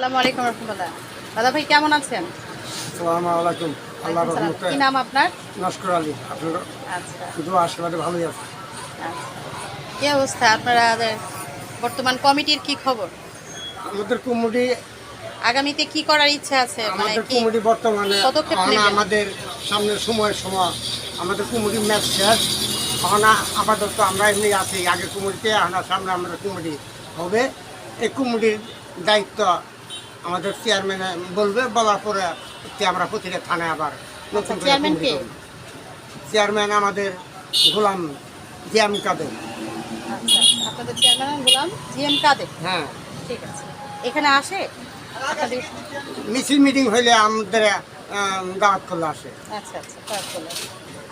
আসসালামু আলাইকুম রহমতুল্লাহ। দাদা ভাই কেমন আছেন? আসসালামু আলাইকুম। আল্লাহর রহমতে কি নাম আপনার? নস্কর আলী। আপনার আচ্ছা শুধু আশীর্বাদে ভালোই আছে। আচ্ছা। কি অবস্থা আপনাদের বর্তমান কমিটির কি খবর? আমাদের কমিটি আগামীতে কি করার ইচ্ছা আছে, মানে আমাদের কি কমিটি বর্তমানে পদক্ষেপ এখন নেবেন? আমাদের সামনের সময় আমাদের কমিটি ম্যাচ শেষ। এখন আপাতত আমরা এমনি আছি আগের কমিটিতে, এখন সামনে আমাদের কমিটি হবে। এই কমিটির দায়িত্ব আমাদের চেয়ারম্যান বলবে, বলার পরে আমরা প্রতিটা থানায় আবার নতুন করে চেয়ারম্যান কমিটি কে? করব। চেয়ারম্যান আমাদের গোলাম জিয়াম কাদের। আচ্ছা, আপনাদের চেয়ারম্যান গোলাম জিএম কাদের। হ্যাঁ, ঠিক আছে, এখানে আসে আপনাদের? মিছিল মিটিং হইলে আমাদের দাওয়াত করলে আসে। আচ্ছা আচ্ছা, তার বলে।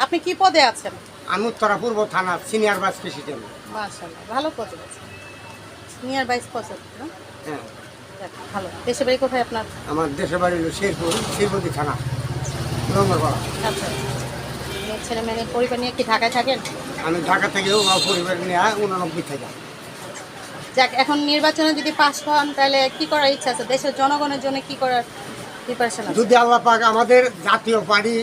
আপনি কি পদে আছেন? আমি উত্তরা পূর্ব থানা সিনিয়র ভাইস প্রেসিডেন্ট। মাশাআল্লাহ, ভালো পদে আছেন, সিনিয়র ভাইস প্রেসিডেন্ট না? হ্যাঁ, যাক, ভালো। দেশের বাড়ি কোথায় আপনার? আমার দেশের বাড়ি হলো শেরপুর, শিরপতি থানা, রঙ্গরপাড়া। আচ্ছা, ছেলে মেয়ে পরিবার নিয়ে কি ঢাকায় থাকেন? আমি ঢাকা থেকেও আমার পরিবার নিয়ে 89 থেকে। যাক, এখন নির্বাচনে যদি পাস হন তাহলে কি করার ইচ্ছা আছে? দেশের জনগণের জন্য কি করার প্রিপারেশন আছে? যদি আল্লাহ পাক আমাদের জাতীয় পার্টি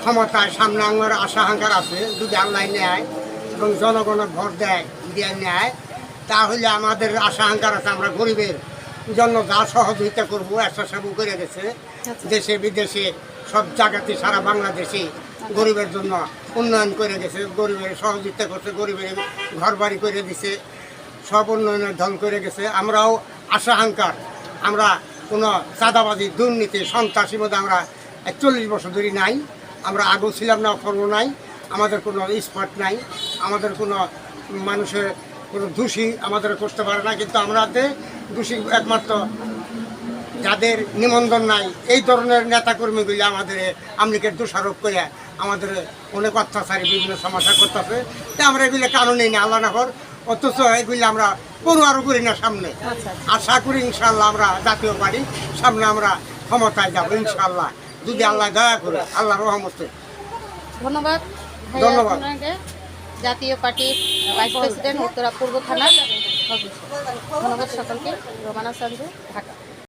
ক্ষমতায় সামনে আমার আশা আকাঙ্ক্ষা আছে, যদি আল্লাহ নেয় এবং জনগণের ভোট দিয়ে নেয়, তাহলে আমাদের আশা আকাঙ্ক্ষা আছে আমরা গরিবের জন্য যা সহযোগিতা করবো স্বেচ্ছাসেবক করে গেছে। আচ্ছা। দেশে বিদেশে সব জায়গাতে সারা বাংলাদেশে গরিবের জন্য উন্নয়ন করে গেছে, গরিবের সহযোগিতা করছে, গরিবের ঘর বাড়ি করে দিছে, সব উন্নয়নের ধন করে গেছে। আমরাও আশা আকাঙ্ক্ষা, আমরা কোনো চাঁদাবাজি দুর্নীতি সন্ত্রাসীর মধ্যে আমরা 41 বছর ধরে নাই। আমরা আগেও ছিলাম না, এখনও নাই। আমাদের কোনো স্পট নাই, আমাদের কোনো মানুষের কোনো দোষী আমাদের করতে পারে না। কিন্তু আমাদের দোষী একমাত্র যাদের নিবন্ধন নাই, এই ধরনের নেতাকর্মীগুলি আমাদের আমলিকের দোষারোপ করে আমাদের অনেক অত্যাচারী বিভিন্ন সমস্যা করতেছে। তো আমরা এগুলো কারণেই না আল্লাহ নাফর, অথচ এগুলি আমরা পড়ুয়ারও করি না সামনে। আচ্ছা। আশা করি ইনশাআল্লাহ আমরা জাতীয় পার্টি সামনে আমরা ক্ষমতায় যাব ইনশাআল্লাহ, যদি আল্লাহ দয়া করে, আল্লাহর রহমতে। ধন্যবাদ ভাইয়া, ধন্যবাদ। আপনাকে। জাতীয় পার্টির ভাইস প্রেসিডেন্ট, উত্তরা পূর্ব থানা। ধন্যবাদ সকলকে। রোমানা সঞ্জু, ঢাকা।